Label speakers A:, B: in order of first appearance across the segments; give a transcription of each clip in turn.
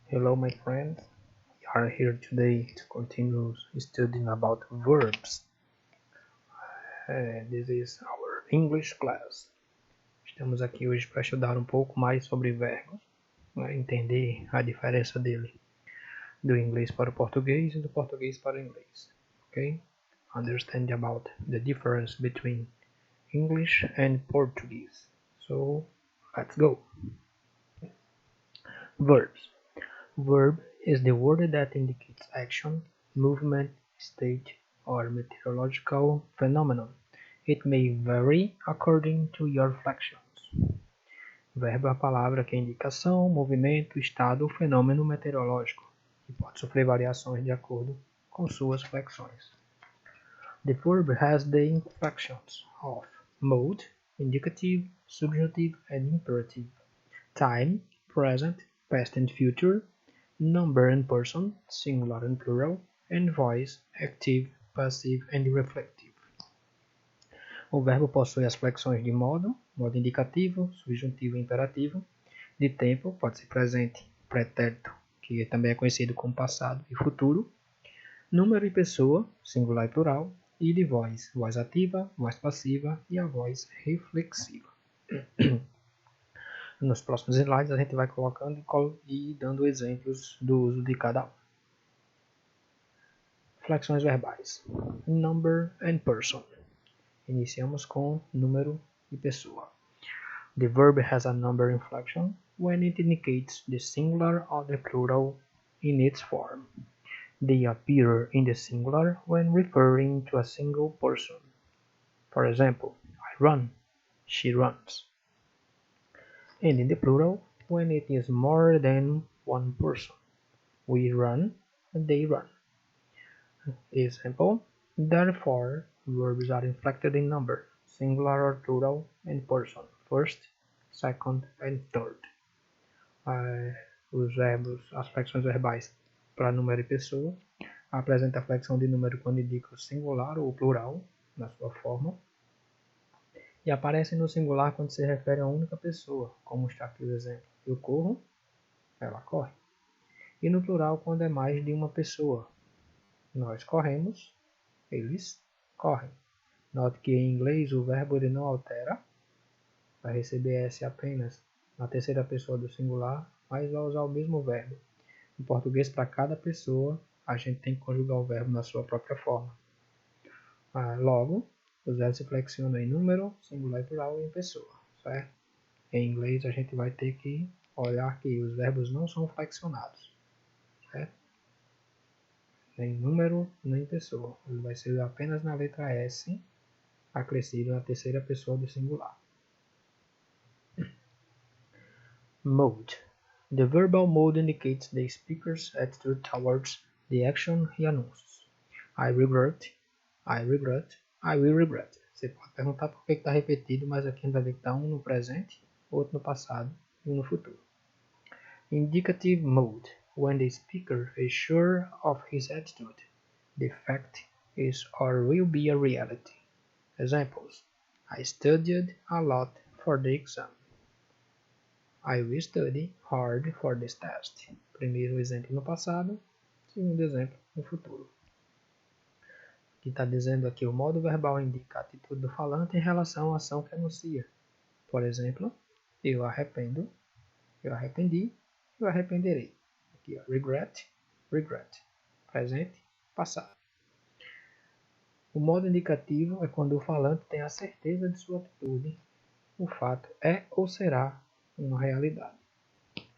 A: Hello, my friends. We are here today to continue studying about verbs. This is our English class. Estamos aqui hoje para estudar um pouco mais sobre verbos, entender a diferença dele do inglês para o português e do português para o inglês. Okay? Understand about the difference between English and Portuguese. So, let's go. Verbs. Verb is the word that indicates action, movement, state, or meteorological phenomenon. It may vary according to your flexions. Verbo é a palavra que indica ação, movimento, estado ou fenômeno meteorológico, e pode sofrer variações de acordo com suas flexões. The verb has the inflections of mode, indicative, subjunctive, and imperative, time, present, past and future, number and person, singular and plural, and voice, active, passive and reflective. O verbo possui as flexões de modo, modo indicativo, subjuntivo e imperativo, de tempo, pode ser presente, pretérito, que também é conhecido como passado e futuro, número e pessoa, singular e plural, e de voz, voz ativa, voz passiva e a voz reflexiva. Nos próximos slides a gente vai colocando e dando exemplos do uso de cada um. Flexões verbais. Number and person. Iniciamos com número e pessoa. The verb has a number inflection when it indicates the singular or the plural in its form. They appear in the singular when referring to a single person. For example, I run, she runs. And in the plural when it is more than one person. We run, they run. Example, therefore, verbs are inflected in number, singular or plural, and person, first, second, and third. Os verbos, as flexões verbais para número e pessoa, apresenta a flexão de número quando indica o singular ou o plural, na sua forma, e aparece no singular quando se refere a uma única pessoa, como está aqui o exemplo. Eu corro, ela corre. E no plural quando é mais de uma pessoa. Nós corremos, eles correm. Note que em inglês o verbo ele não altera, vai receber S apenas na terceira pessoa do singular, mas vai usar o mesmo verbo. Em português, para cada pessoa, a gente tem que conjugar o verbo na sua própria forma. Logo, os verbos se flexionam em número, singular e plural e em pessoa, certo? Em inglês, a gente vai ter que olhar que os verbos não são flexionados, certo? Nem número, nem pessoa. Ele vai ser apenas na letra S, acrescido na terceira pessoa do singular. Mode. The verbal mode indicates the speaker's attitude towards the action he announces. I regret, I regret, I will regret. Você pode perguntar por que está repetido, mas aqui a gente vai ver que está um no presente, outro no passado e um no futuro. Indicative mode. When the speaker is sure of his attitude, the fact is or will be a reality. Examples. I studied a lot for the exam. I will study hard for this test. Primeiro exemplo no passado, segundo exemplo no futuro. Aqui está dizendo aqui o modo verbal indica a atitude do falante em relação à ação que anuncia. Por exemplo, eu arrependo, eu arrependi, eu arrependerei. Aqui, ó, regret, regret. Presente, passado. O modo indicativo é quando o falante tem a certeza de sua atitude. O fato é ou será uma realidade.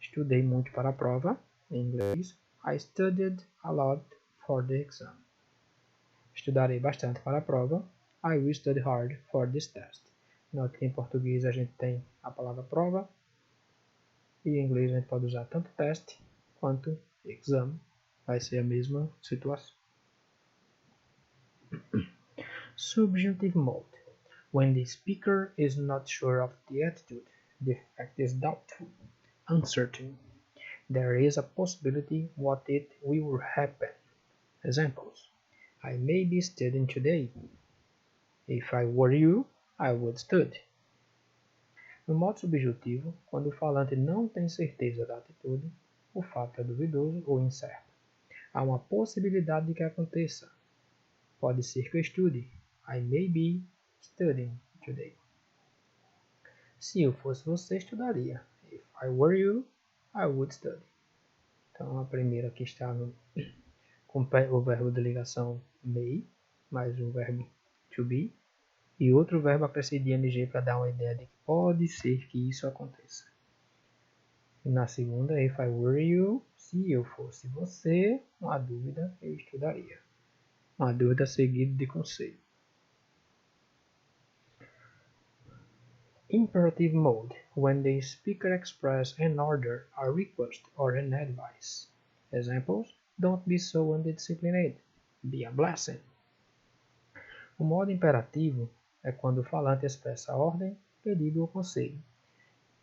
A: Estudei muito para a prova, em inglês. I studied a lot for the exam. Estudarei bastante para a prova. I will study hard for this test. Note que em português a gente tem a palavra prova. E em inglês a gente pode usar tanto teste quanto exam. Vai ser a mesma situação. Subjunctive mode. When the speaker is not sure of the attitude, the fact is doubtful, uncertain. There is a possibility what it will happen. Examples. I may be studying today. If I were you, I would study. No modo subjuntivo, quando o falante não tem certeza da atitude, o fato é duvidoso ou incerto. Há uma possibilidade de que aconteça. Pode ser que eu estude. I may be studying today. Se eu fosse você, estudaria. If I were you, I would study. Então, a primeira aqui está com o verbo de ligação may, mais o verbo to be, e outro verbo acrescido de ing para dar uma ideia de que pode ser que isso aconteça. E na segunda, if I were you, se eu fosse você, uma dúvida, eu estudaria. Uma dúvida seguida de conselho. Imperative mode, when the speaker expresses an order, a request, or an advice. Examples: don't be so undisciplined. Be a blessing. O modo imperativo é quando o falante expressa ordem, pedido ou conselho.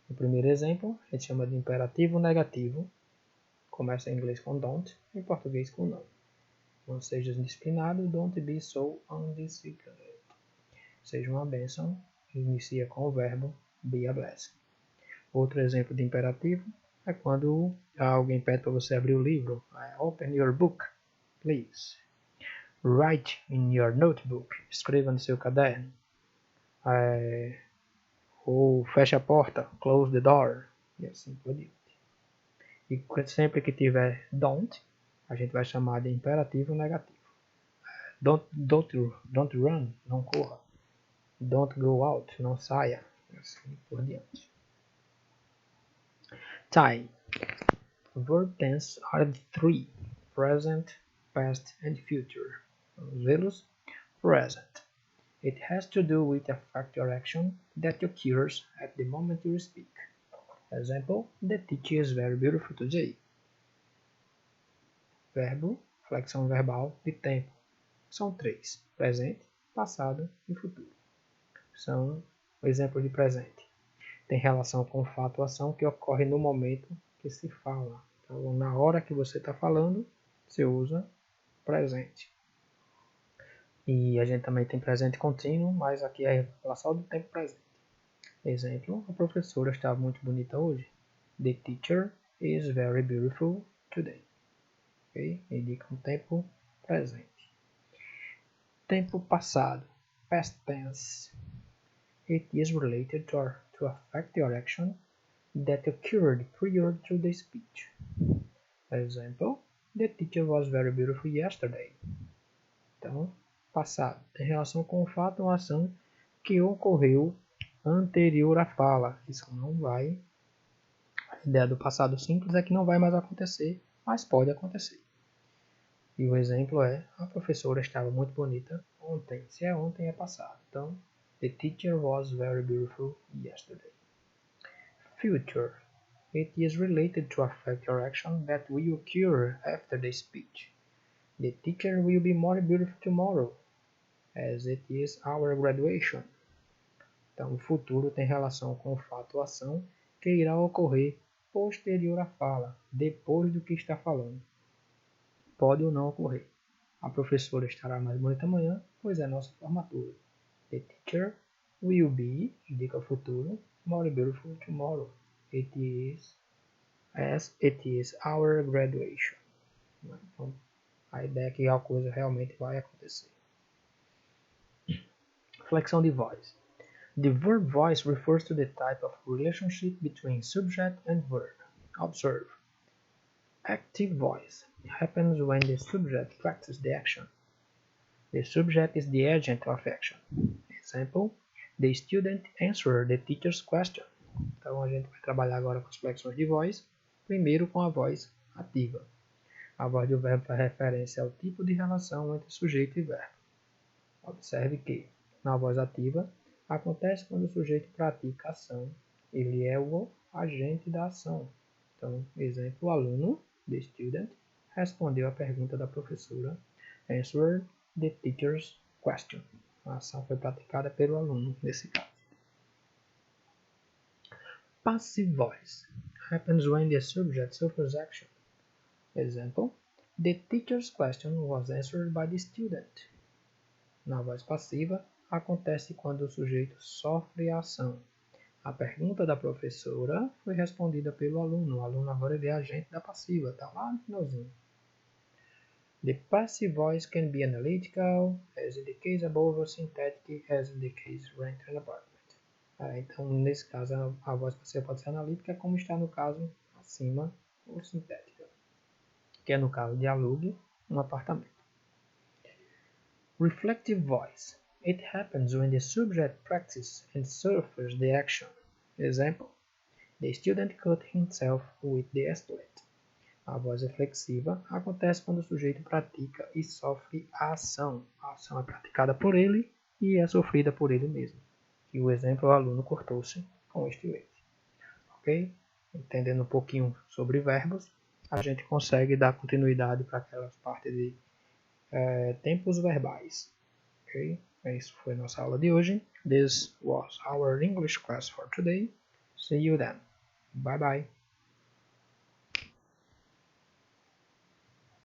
A: O primeiro exemplo a gente chama de imperativo negativo. Começa em inglês com don't, em português com não. Não seja disciplinado, don't be so undisciplined. Seja uma bênção, inicia com o verbo be a blessing. Outro exemplo de imperativo é quando alguém pede para você abrir o livro. Open your book, please. Write in your notebook. Escreva no seu caderno. Ou feche a porta. Close the door. E assim por diante. E sempre que tiver don't, a gente vai chamar de imperativo negativo. Don't run, não corra. Don't go out, não saia. E assim por diante. Time. Verb tense are three: present, past, and future. Vamos vê-los. Present. It has to do with a fact or action that occurs at the moment you speak. Example: the teacher is very beautiful today. Verbo, flexão verbal de tempo. São três: presente, passado e futuro. São exemplos de presente. Tem relação com o fato ou ação que ocorre no momento que se fala. Então, na hora que você está falando, você usa presente. E a gente também tem presente contínuo, mas aqui é a relação do tempo presente. Exemplo: a professora está muito bonita hoje. The teacher is very beautiful today. Okay? Indica um tempo presente. Tempo passado, past tense. It is related to a fact or action that occurred prior to the speech. Example: the teacher was very beautiful yesterday. Então, passado tem relação com o fato ou ação que ocorreu anterior à fala. Isso não vai. A ideia do passado simples é que não vai mais acontecer, mas pode acontecer. E o exemplo é: a professora estava muito bonita ontem. Se é ontem, é passado. Então, the teacher was very beautiful yesterday. Future. It is related to a fact or action that will occur after the speech. The teacher will be more beautiful tomorrow, as it is our graduation. Então, o futuro tem relação com o fato ou ação que irá ocorrer posterior à fala, depois do que está falando. Pode ou não ocorrer. A professora estará mais bonita amanhã, pois é nossa formatura. The teacher will be, indica o futuro, more beautiful tomorrow. It is, as it is our graduation. Então, a ideia é que a coisa realmente vai acontecer. Flexão de voz. The verb voice refers to the type of relationship between subject and verb. Observe. Active voice happens when the subject practices the action. The subject is the agent of action. Example: the student answered the teacher's question. Então a gente vai trabalhar agora com as flexões de voz, primeiro com a voz ativa. A voz do verbo faz referência ao tipo de relação entre sujeito e verbo. Observe que, na voz ativa, acontece quando o sujeito pratica a ação. Ele é o agente da ação. Então, exemplo: o aluno, the student, respondeu à pergunta da professora, answered the teacher's question. A ação foi praticada pelo aluno, nesse caso. Passive voice happens when the subject suffers action. Example: the teacher's question was answered by the student. Na voz passiva, acontece quando o sujeito sofre a ação. A pergunta da professora foi respondida pelo aluno. O aluno agora ele é agente da passiva, tá lá no finalzinho. The passive voice can be analytical, as in the case above, or synthetic, as in the case rent an apartment. Então, nesse caso, a voz passiva pode ser analítica, como está no caso acima, ou sintética, que é no caso de alugue um apartamento. Reflective voice. It happens when the subject practices and suffers the action. Example: the student cut himself with the estimate. A voz reflexiva acontece quando o sujeito pratica e sofre a ação. A ação é praticada por ele e é sofrida por ele mesmo. E o exemplo, o aluno cortou-se com estilete. Ok? Entendendo um pouquinho sobre verbos, a gente consegue dar continuidade para aquelas partes de tempos verbais. Okay? Isso foi nossa aula de hoje. This was our English class for today. See you then. Bye bye.